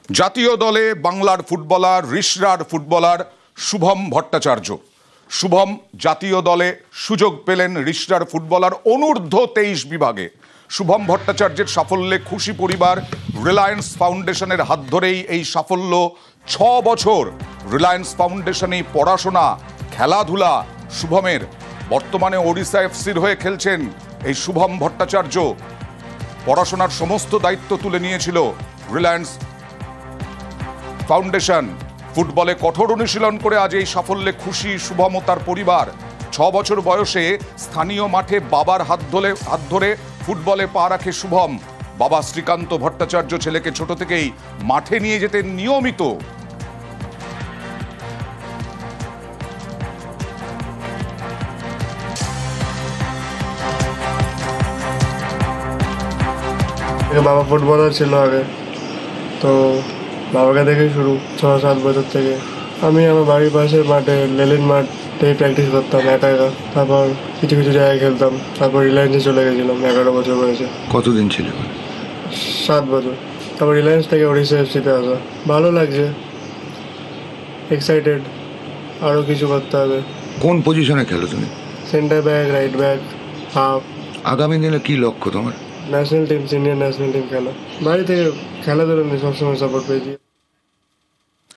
জাতীয় দলে বাংলার ফুটবলার রিষড়ার ফুটবলার শুভম ভট্টাচার্য। শুভম জাতীয় দলে সুযোগ পেলেন রিষড়ার ফুটবলার অনূর্ধ্ব 23 বিভাগে। শুভম ভট্টাচার্যের সাফল্যে খুশি পরিবার। রিলায়েন্স ফাউন্ডেশনের হাত ধরেই এই সাফল্য। 6 বছর রিলায়েন্স ফাউন্ডেশনেই পড়াশোনা, খেলাধুলা শুভমের। বর্তমানে ওড়িশা এফসির হয়ে খেলছেন এই শুভম ভট্টাচার্য। পড়াশোনার সমস্ত দায়িত্ব তুলে নিয়েছিল রিলায়েন্স ফাউন্ডেশন। ফুটবলে কঠোর অনুশীলন করে আজ এই সাফল্যে খুশি শুভম ও তার পরিবার। 6 বছর বয়সে স্থানীয় মাঠে বাবার হাত ধরে ফুটবলে পা রাখে শুভম। বাবা শ্রীকান্ত ভট্টাচার্য ছেলেকে ছোট থেকেই মাঠে নিয়ে যেতেন নিয়মিত। বাবা ফুটবলার ছিল আগে, তো বাবাকে দেখে শুরু 6-7 বছর থেকে। আমি আমার বাড়ির পাশের মাঠে লেলিন মাঠে প্র্যাকটিস করতাম একা একা। তারপর কিছু কিছু জায়গায় খেলতাম। তারপর রিলায়েন্সে চলে গেছিলাম 11 বছর বয়সে। কতদিন ছিল? 7 বছর। তারপর রিলায়েন্স থেকে ওড়িশা এফসিতে আসা। ভালো লাগছে, এক্সাইটেড, আরও কিছু করতে হবে। কোন পজিশনে খেলো তুমি? Centre back, right back, half. আগামী দিনে কি লক্ষ্য তোমার? National team, senior national team খেলা। বাড়ি থেকে খেলাধুলা নিয়ে সবসময় সাপোর্ট পেয়েছি।